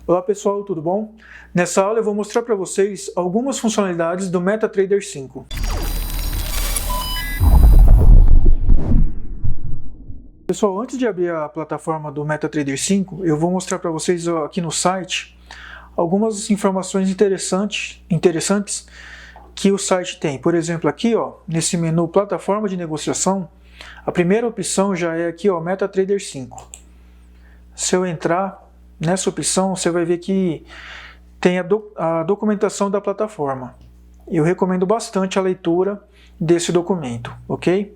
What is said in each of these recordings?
Olá pessoal, tudo bom? Nessa aula eu vou mostrar para vocês algumas funcionalidades do MetaTrader 5. Pessoal, antes de abrir a plataforma do MetaTrader 5, eu vou mostrar para vocês aqui no site algumas informações interessantes que o site tem. Por exemplo, aqui nesse menu Plataforma de Negociação, a primeira opção já é aqui, MetaTrader 5. Se eu entrar nessa opção, você vai ver que tem a documentação da plataforma. Eu recomendo bastante a leitura desse documento, ok?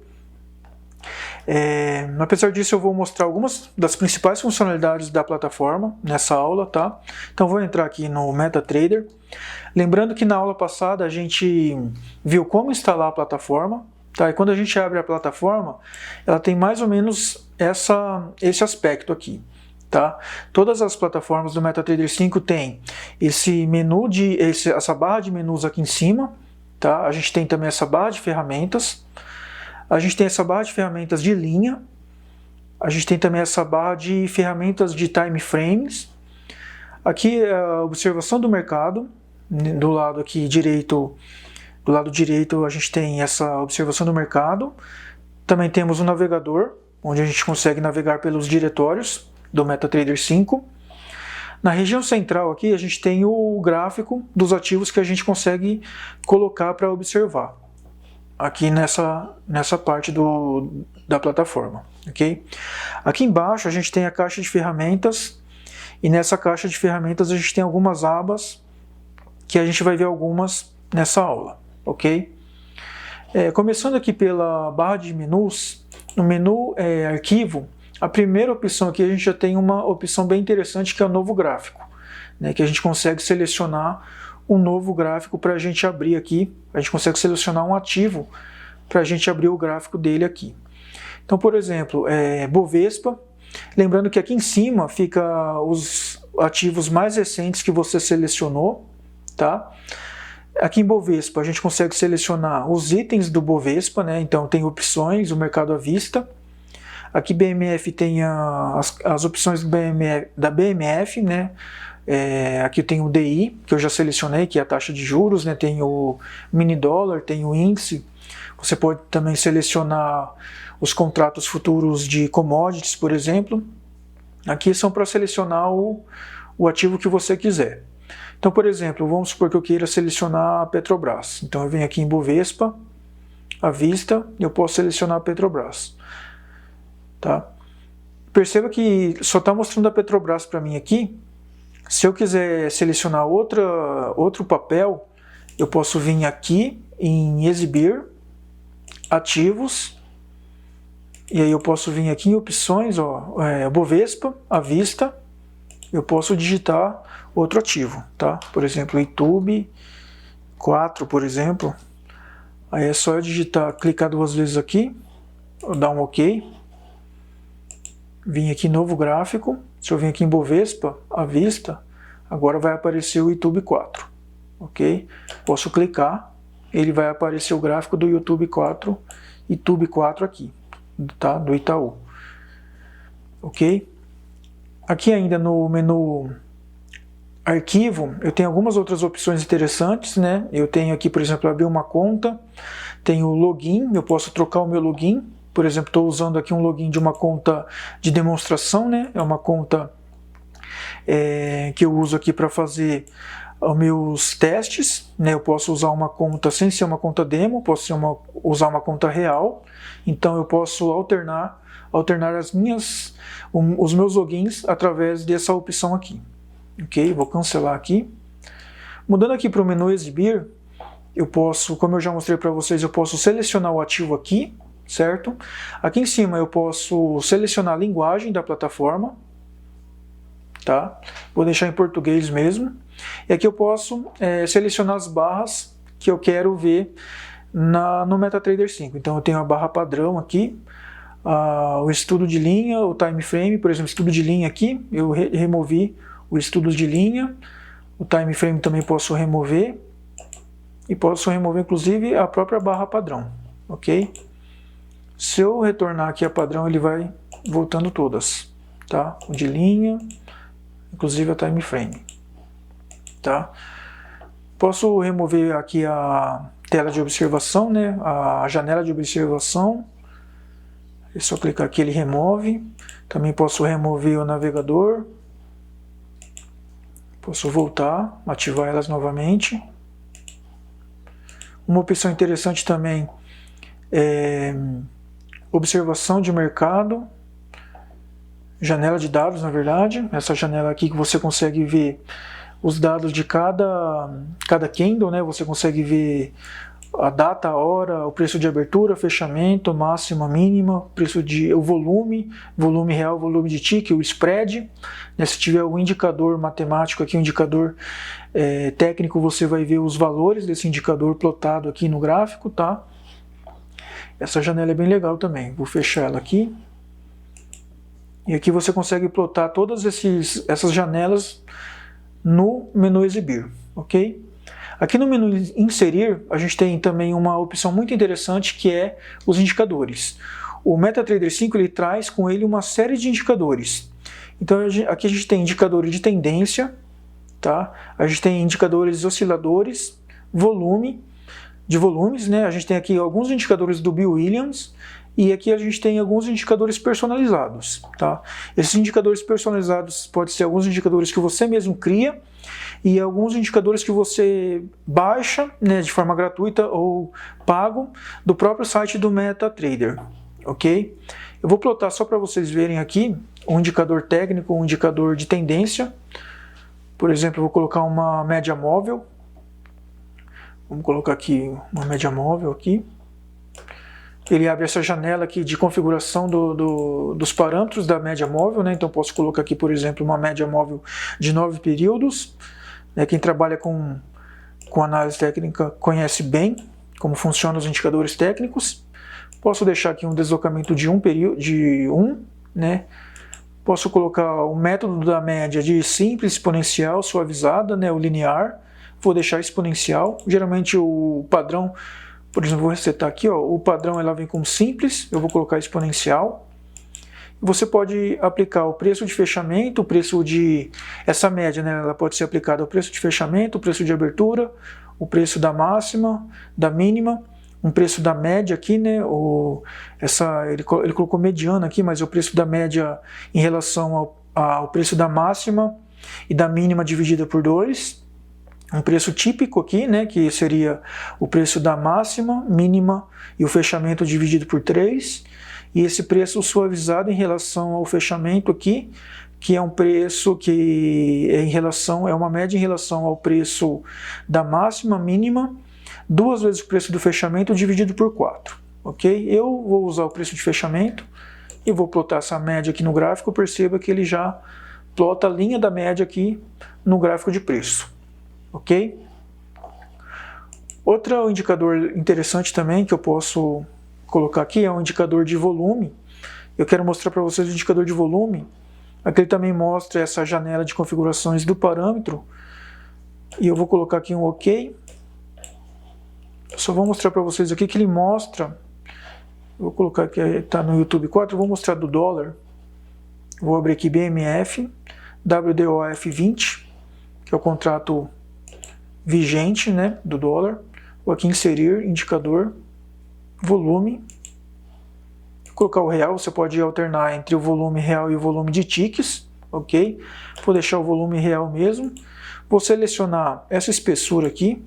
Apesar disso, eu vou mostrar algumas das principais funcionalidades da plataforma nessa aula, tá? Então vou entrar aqui no MetaTrader. Lembrando que na aula passada a gente viu como instalar a plataforma, tá? E quando a gente abre a plataforma, ela tem mais ou menos esse aspecto aqui. Tá? Todas as plataformas do MetaTrader 5 tem esse menu essa barra de menus aqui em cima, tá? A gente tem também essa barra de ferramentas, a gente tem essa barra de ferramentas de linha, a gente tem também essa barra de ferramentas de time frames. Aqui é a observação do mercado, do lado aqui direito, do lado direito a gente tem essa observação do mercado. Também temos o navegador, onde a gente consegue navegar pelos diretórios do MetaTrader 5. Na região central aqui a gente tem o gráfico dos ativos que a gente consegue colocar para observar aqui nessa parte da plataforma, ok? Aqui embaixo a gente tem a caixa de ferramentas e nessa caixa de ferramentas a gente tem algumas abas que a gente vai ver algumas nessa aula, ok? Começando aqui pela barra de menus, no menu arquivo, a primeira opção aqui a gente já tem uma opção bem interessante que é o novo gráfico, né, que a gente consegue selecionar um novo gráfico para a gente abrir aqui, a gente consegue selecionar um ativo para a gente abrir o gráfico dele aqui. Então, por exemplo, Bovespa, lembrando que aqui em cima fica os ativos mais recentes que você selecionou, tá? Aqui em Bovespa a gente consegue selecionar os itens do Bovespa, né? Então tem opções, o mercado à vista. Aqui BMF tem as opções da BMF, né? Aqui tem o DI, que eu já selecionei, que é a taxa de juros, né? Tem o mini dólar, tem o índice. Você pode também selecionar os contratos futuros de commodities, por exemplo. Aqui são para selecionar o ativo que você quiser. Então, por exemplo, vamos supor que eu queira selecionar a Petrobras. Então eu venho aqui em Bovespa, à vista, e eu posso selecionar a Petrobras. Tá? Perceba que só está mostrando a Petrobras para mim aqui. Se eu quiser selecionar outro papel, eu posso vir aqui em exibir, ativos, e aí eu posso vir aqui em opções, Bovespa, à vista, eu posso digitar outro ativo, tá? Por exemplo, YouTube 4, por exemplo. Aí é só eu digitar, clicar duas vezes aqui, dar um OK. Vim aqui novo gráfico, se eu vir aqui em Bovespa, à vista, agora vai aparecer o YouTube 4, ok? Posso clicar, ele vai aparecer o gráfico do YouTube 4 aqui, tá? Do Itaú, ok? Aqui ainda no menu arquivo, eu tenho algumas outras opções interessantes, né? Eu tenho aqui, por exemplo, abrir uma conta, tenho o login, eu posso trocar o meu login. Por exemplo, estou usando aqui um login de uma conta de demonstração, né? É uma conta que eu uso aqui para fazer os meus testes, né? Eu posso usar uma conta sem ser uma conta demo, posso usar uma conta real. Então eu posso alternar os meus logins através dessa opção aqui. Ok? Vou cancelar aqui. Mudando aqui para o menu exibir, eu posso, como eu já mostrei para vocês, eu posso selecionar o ativo aqui. Certo? Aqui em cima eu posso selecionar a linguagem da plataforma, tá? Vou deixar em português mesmo. E aqui eu posso selecionar as barras que eu quero ver no MetaTrader 5. Então eu tenho a barra padrão aqui, o estudo de linha, o time frame, por exemplo, estudo de linha aqui, eu removi o estudo de linha, o time frame também posso remover, e posso remover inclusive a própria barra padrão, ok? Se eu retornar aqui a padrão, ele vai voltando todas, tá? O de linha, inclusive a time frame, tá? Posso remover aqui a tela de observação, né? A janela de observação. É só clicar aqui, ele remove. Também posso remover o navegador. Posso voltar, ativar elas novamente. Uma opção interessante também é observação de mercado, janela de dados, na verdade. Essa janela aqui que você consegue ver os dados de cada candle, né? Você consegue ver a data, a hora, o preço de abertura, fechamento, máxima, mínima, o volume real, volume de tick, o spread, né? Se tiver algum indicador matemático aqui, um indicador técnico, você vai ver os valores desse indicador plotado aqui no gráfico, tá? Essa janela é bem legal também. Vou fechar ela aqui. E aqui você consegue plotar todas essas janelas no menu exibir, ok? Aqui no menu inserir, a gente tem também uma opção muito interessante que é os indicadores. O MetaTrader 5 ele traz com ele uma série de indicadores. Então aqui a gente tem indicadores de tendência, tá? A gente tem indicadores osciladores, volumes, né? A gente tem aqui alguns indicadores do Bill Williams e aqui a gente tem alguns indicadores personalizados, tá? Esses indicadores personalizados podem ser alguns indicadores que você mesmo cria e alguns indicadores que você baixa, né, de forma gratuita ou pago do próprio site do MetaTrader, ok? Eu vou plotar só para vocês verem aqui um indicador técnico, um indicador de tendência. Por exemplo, eu vou colocar uma média móvel. Vamos colocar aqui uma média móvel aqui. Ele abre essa janela aqui de configuração dos parâmetros da média móvel, né? Então posso colocar aqui, por exemplo, uma média móvel de 9 períodos. Quem trabalha com análise técnica conhece bem como funcionam os indicadores técnicos. Posso deixar aqui um deslocamento de 1 período, né? Posso colocar o método da média de simples, exponencial, suavizada, né? O linear. Vou deixar exponencial. Geralmente o padrão, por exemplo, vou resetar aqui, ó, o padrão ela vem com simples, eu vou colocar exponencial. Você pode aplicar o preço de fechamento, o preço de... Essa média, né, ela pode ser aplicada ao preço de fechamento, o preço de abertura, o preço da máxima, da mínima, um preço da média aqui, né, ele colocou mediana aqui, mas é o preço da média em relação ao preço da máxima e da mínima dividida por 2. Um preço típico aqui, né, que seria o preço da máxima, mínima e o fechamento dividido por 3. E esse preço suavizado em relação ao fechamento aqui, que é um preço que é uma média em relação ao preço da máxima, mínima, 2 vezes o preço do fechamento dividido por 4. Ok? Eu vou usar o preço de fechamento e vou plotar essa média aqui no gráfico. Perceba que ele já plota a linha da média aqui no gráfico de preço. Ok? Outro indicador interessante também que eu posso colocar aqui é um indicador de volume. Eu quero mostrar para vocês o indicador de volume. Aqui ele também mostra essa janela de configurações do parâmetro. E eu vou colocar aqui um OK. Eu só vou mostrar para vocês aqui que ele mostra. Vou colocar aqui, está no YouTube 4, eu vou mostrar do dólar. Vou abrir aqui BMF, WDOF 20, que é o contrato vigente, né, do dólar. Vou aqui inserir indicador, volume. Vou colocar o real, você pode alternar entre o volume real e o volume de ticks, ok? Vou deixar o volume real mesmo. Vou selecionar essa espessura aqui,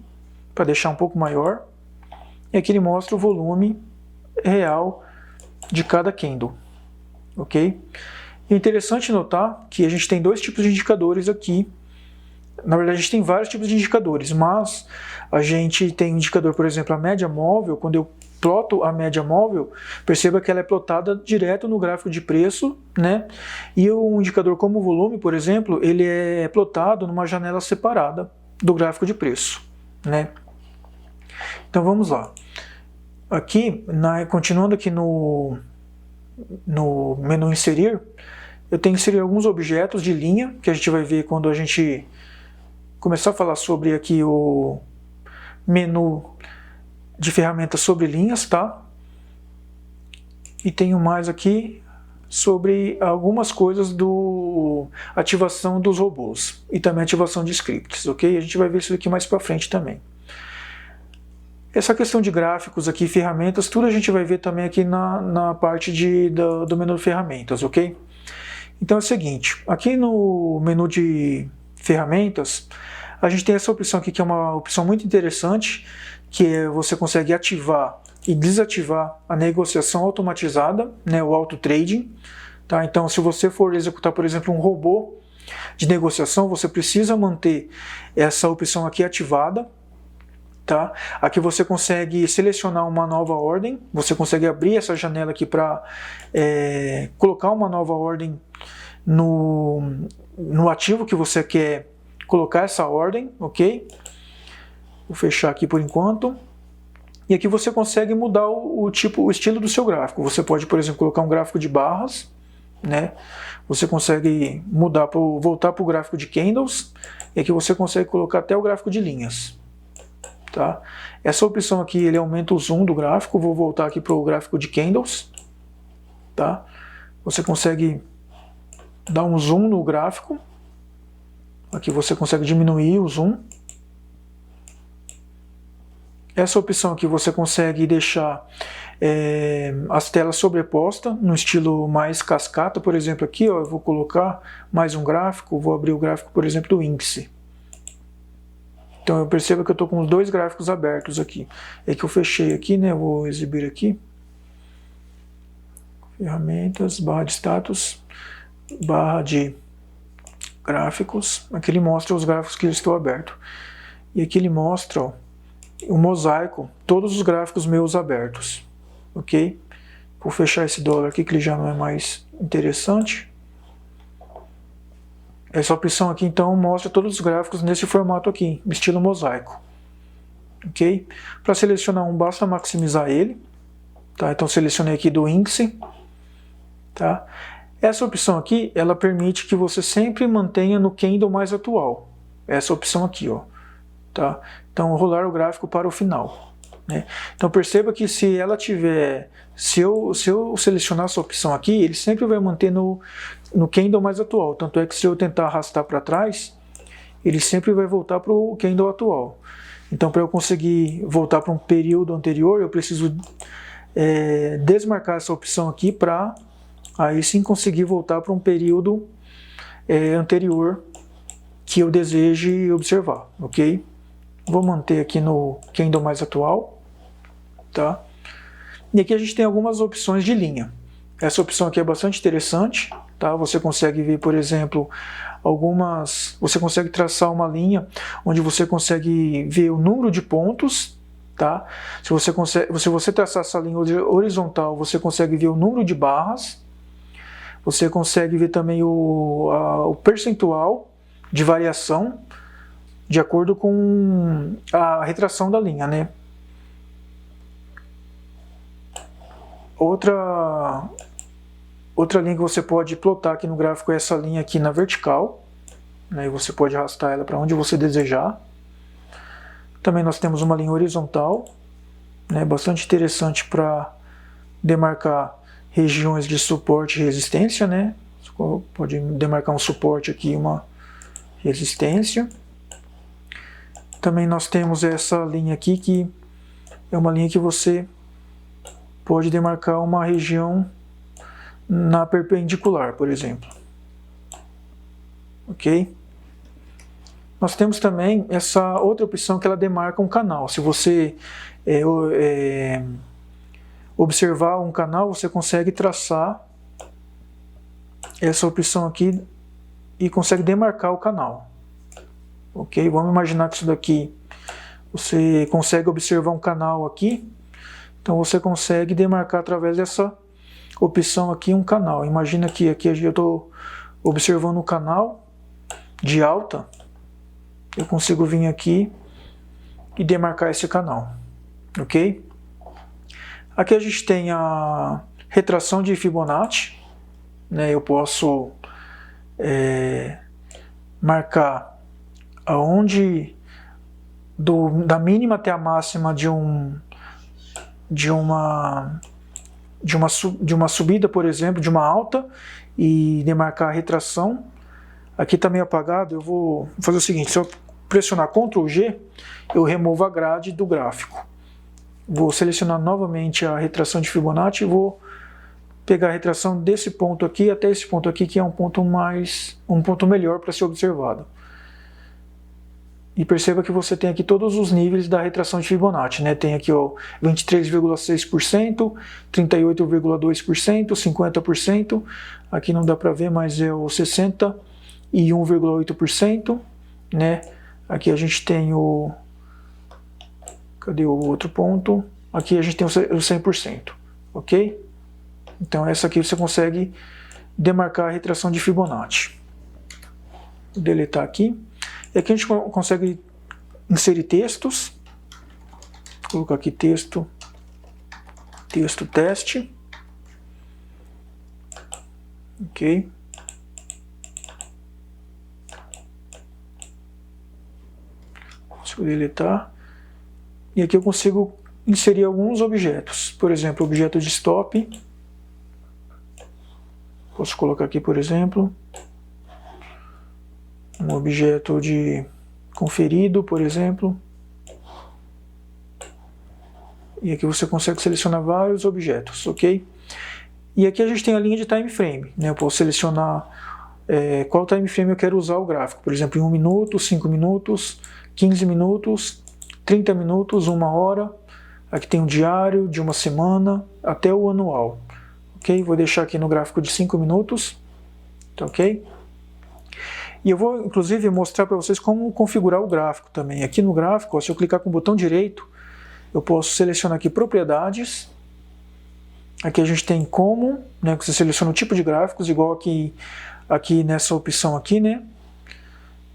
para deixar um pouco maior. E aqui ele mostra o volume real de cada candle, ok? É interessante notar que a gente tem 2 tipos de indicadores aqui. Na verdade, a gente tem vários tipos de indicadores, mas a gente tem um indicador, por exemplo, a média móvel. Quando eu ploto a média móvel, perceba que ela é plotada direto no gráfico de preço, né? E um indicador como o volume, por exemplo, ele é plotado numa janela separada do gráfico de preço, né? Então vamos lá. Aqui, continuando aqui no menu inserir, eu tenho que inserir alguns objetos de linha, que a gente vai ver quando a gente começar a falar sobre aqui o menu de ferramentas sobre linhas, tá? E tenho mais aqui, sobre algumas coisas do ativação dos robôs e também ativação de scripts, ok? A gente vai ver isso aqui mais para frente também. Essa questão de gráficos aqui, ferramentas, tudo a gente vai ver também aqui na parte do menu de ferramentas, ok? Então é o seguinte, aqui no menu de ferramentas, a gente tem essa opção aqui que é uma opção muito interessante, que é você consegue ativar e desativar a negociação automatizada, né, o auto trading. Tá? Então se você for executar, por exemplo, um robô de negociação, você precisa manter essa opção aqui ativada. Tá? Aqui você consegue selecionar uma nova ordem, você consegue abrir essa janela aqui para colocar uma nova ordem no ativo que você quer colocar essa ordem, ok? Vou fechar aqui por enquanto. E aqui você consegue mudar o estilo do seu gráfico. Você pode, por exemplo, colocar um gráfico de barras, né? Você consegue voltar para o gráfico de candles, e aqui você consegue colocar até o gráfico de linhas. Tá? Essa opção aqui, ele aumenta o zoom do gráfico. Vou voltar aqui para o gráfico de candles. Tá? Você consegue dar um zoom no gráfico. Aqui você consegue diminuir o zoom. Essa opção aqui você consegue deixar as telas sobrepostas no estilo mais cascata. Por exemplo, aqui ó, eu vou colocar mais um gráfico. Vou abrir o gráfico, por exemplo, do índice. Então eu percebo que eu estou com os dois gráficos abertos aqui. É que eu fechei aqui, né? Eu vou exibir aqui. Ferramentas, barra de status, barra de gráficos. Aqui ele mostra os gráficos que eu estou aberto. E aqui ele mostra ó, o mosaico, todos os gráficos meus abertos. Ok? Vou fechar esse dólar aqui que ele já não é mais interessante. Essa opção aqui então mostra todos os gráficos nesse formato aqui, estilo mosaico. Ok? Para selecionar um, basta maximizar ele. Tá? Então selecionei aqui do índice. Tá? Essa opção aqui, ela permite que você sempre mantenha no candle mais atual. Essa opção aqui, ó. Tá? Então rolar o gráfico para o final. Né? Então perceba que se ela tiver, se eu selecionar essa opção aqui, ele sempre vai manter no candle mais atual. Tanto é que se eu tentar arrastar para trás, ele sempre vai voltar para o candle atual. Então para eu conseguir voltar para um período anterior, eu preciso desmarcar essa opção aqui para aí sim conseguir voltar para um período anterior que eu deseje observar, ok? Vou manter aqui no candle mais atual, tá? E aqui a gente tem algumas opções de linha. Essa opção aqui é bastante interessante, tá? Você consegue ver, por exemplo, você consegue traçar uma linha onde você consegue ver o número de pontos, tá? Se você traçar essa linha horizontal, você consegue ver o número de barras. Você consegue ver também o percentual de variação de acordo com a retração da linha, né? Outra linha que você pode plotar aqui no gráfico é essa linha aqui na vertical, né? E você pode arrastar ela para onde você desejar. Também nós temos uma linha horizontal, né? Bastante interessante para demarcar regiões de suporte e resistência, né? Você pode demarcar um suporte aqui e uma resistência. Também nós temos essa linha aqui, que é uma linha que você pode demarcar uma região na perpendicular, por exemplo. Ok? Nós temos também essa outra opção que ela demarca um canal. Se você observar um canal, você consegue traçar essa opção aqui e consegue demarcar o canal. Ok? Vamos imaginar que isso daqui, você consegue observar um canal aqui, então você consegue demarcar através dessa opção aqui um canal. Imagina que aqui eu estou observando um canal de alta, eu consigo vir aqui e demarcar esse canal. Ok? Aqui a gente tem a retração de Fibonacci, né? Eu posso marcar aonde da mínima até a máxima de uma de uma subida, por exemplo, de uma alta e demarcar a retração. Aqui está meio apagado, eu vou fazer o seguinte, se eu pressionar Ctrl G, eu removo a grade do gráfico. Vou selecionar novamente a retração de Fibonacci e vou pegar a retração desse ponto aqui até esse ponto aqui, que é um ponto melhor para ser observado. E perceba que você tem aqui todos os níveis da retração de Fibonacci, né? Tem aqui ó, 23,6%, 38,2%, 50%, aqui não dá para ver, mas é o 61,8%, né? Aqui a gente tem o... Cadê o outro ponto? Aqui a gente tem o 100%, ok? Então essa aqui você consegue demarcar a retração de Fibonacci. Vou deletar aqui. E aqui a gente consegue inserir textos. Vou colocar aqui texto teste. Ok. Consigo deletar. E aqui eu consigo inserir alguns objetos. Por exemplo, objeto de stop. Posso colocar aqui, por exemplo, um objeto de conferido, por exemplo. E aqui você consegue selecionar vários objetos, ok? E aqui a gente tem a linha de time frame, né? Eu posso selecionar qual time frame eu quero usar o gráfico. Por exemplo, em 1 minuto, 5 minutos, 15 minutos, 30 minutos, 1 hora. Aqui tem um diário de 1 semana até o anual. Ok? Vou deixar aqui no gráfico de 5 minutos. Tá, ok? E eu vou, inclusive, mostrar para vocês como configurar o gráfico também. Aqui no gráfico, ó, se eu clicar com o botão direito, eu posso selecionar aqui propriedades. Aqui a gente tem como, né, que você seleciona o tipo de gráficos, igual aqui nessa opção aqui, né?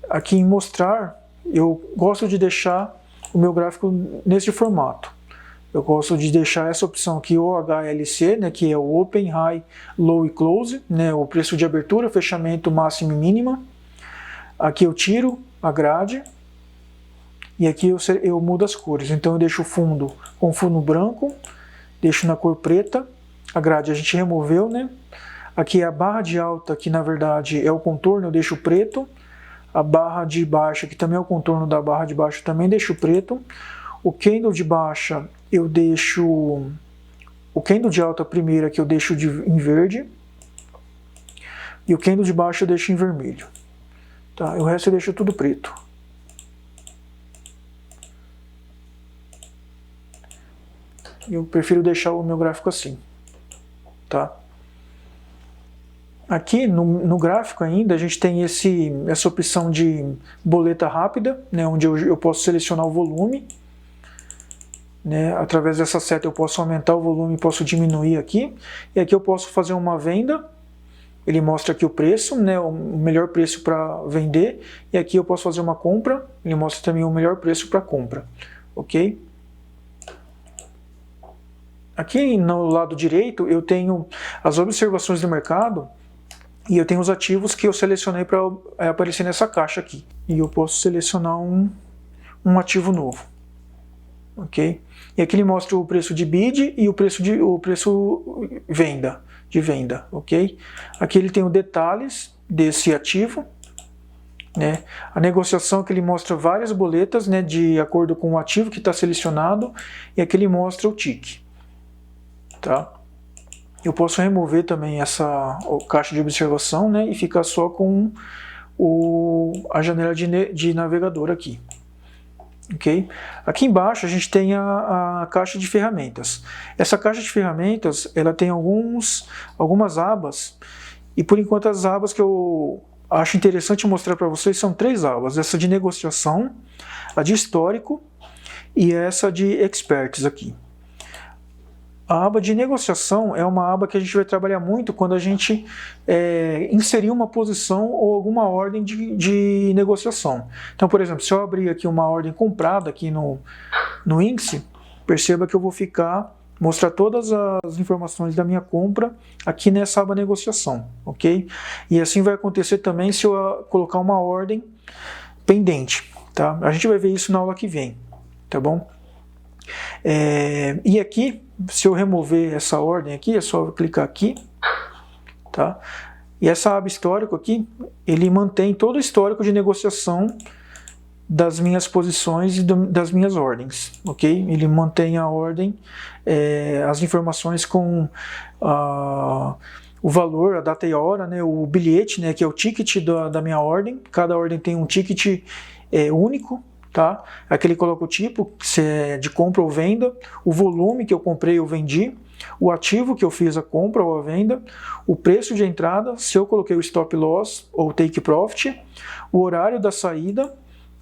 Aqui em mostrar, eu gosto de deixar o meu gráfico nesse formato. Eu gosto de deixar essa opção aqui, OHLC, né, que é o Open, High, Low e Close, né, o preço de abertura, fechamento, máximo e mínima. Aqui eu tiro a grade e aqui eu mudo as cores. Então eu deixo o fundo com fundo branco, deixo na cor preta, a grade a gente removeu, né? Aqui a barra de alta, que na verdade é o contorno, eu deixo preto. A barra de baixa, que também é o contorno da barra de baixo, também deixo preto. O candle de baixa eu deixo... O candle de alta primeira que eu deixo em verde. E o candle de baixo eu deixo em vermelho. Tá? E o resto eu deixo tudo preto. Eu prefiro deixar o meu gráfico assim. Tá? Aqui no gráfico ainda a gente tem essa opção de boleta rápida, né, onde eu posso selecionar o volume. Né, através dessa seta eu posso aumentar o volume, posso diminuir aqui. E aqui eu posso fazer uma venda. Ele mostra aqui o preço, né, o melhor preço para vender. E aqui eu posso fazer uma compra. Ele mostra também o melhor preço para compra. Ok? Aqui no lado direito eu tenho as observações do mercado. E eu tenho os ativos que eu selecionei para aparecer nessa caixa aqui. E eu posso selecionar um ativo novo. Ok? E aqui ele mostra o preço de bid e o preço de venda, ok? Aqui ele tem os detalhes desse ativo, né? A negociação que ele mostra várias boletas, né, de acordo com o ativo que está selecionado, e aqui ele mostra o tick, tá? Eu posso remover também essa caixa de observação, né, e ficar só com a janela de navegador aqui. Okay? Aqui embaixo a gente tem a caixa de ferramentas. Essa caixa de ferramentas ela tem algumas abas, e por enquanto as abas que eu acho interessante mostrar para vocês são 3 abas. Essa de negociação, a de histórico e essa de experts aqui. A aba de negociação é uma aba que a gente vai trabalhar muito quando a gente inserir uma posição ou alguma ordem de negociação. Então, por exemplo, se eu abrir aqui uma ordem comprada aqui no índice, perceba que eu vou mostrar todas as informações da minha compra aqui nessa aba negociação, ok? E assim vai acontecer também se eu colocar uma ordem pendente, tá? A gente vai ver isso na aula que vem, tá bom? E aqui, se eu remover essa ordem aqui, é só eu clicar aqui, tá? E essa aba histórico aqui, ele mantém todo o histórico de negociação das minhas posições e das minhas ordens, ok? Ele mantém a ordem, as informações com o valor, a data e a hora, né? O bilhete, né? Que é o ticket da minha ordem. Cada ordem tem um ticket único, tá? Aqui ele coloca o tipo, se é de compra ou venda, o volume que eu comprei ou vendi, o ativo que eu fiz a compra ou a venda, o preço de entrada, se eu coloquei o stop loss ou take profit, o horário da saída,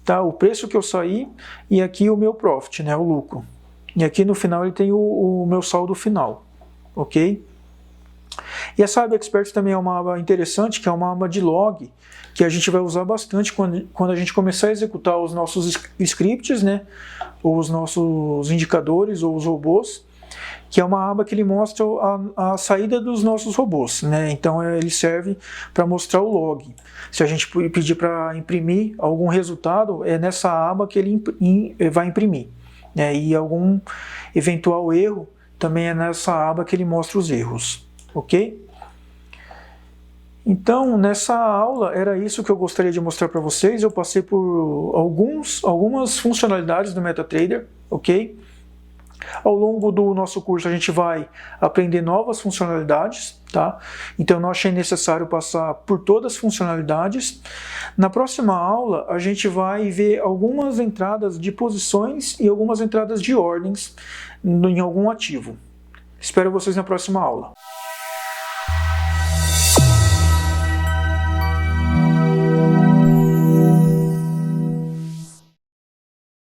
tá? O preço que eu saí e aqui o meu profit, né? O lucro. E aqui no final ele tem o meu saldo final, ok? E essa aba Expert também é uma aba interessante, que é uma aba de log, que a gente vai usar bastante quando a gente começar a executar os nossos scripts, né? Ou os nossos indicadores ou os robôs, que é uma aba que ele mostra a saída dos nossos robôs, né? Então ele serve para mostrar o log. Se a gente pedir para imprimir algum resultado, é nessa aba que ele vai imprimir, né? E algum eventual erro também é nessa aba que ele mostra os erros, ok? Então, nessa aula, era isso que eu gostaria de mostrar para vocês. Eu passei por algumas funcionalidades do MetaTrader, ok? Ao longo do nosso curso a gente vai aprender novas funcionalidades, tá? Então eu não achei necessário passar por todas as funcionalidades. Na próxima aula a gente vai ver algumas entradas de posições e algumas entradas de ordens em algum ativo. Espero vocês na próxima aula.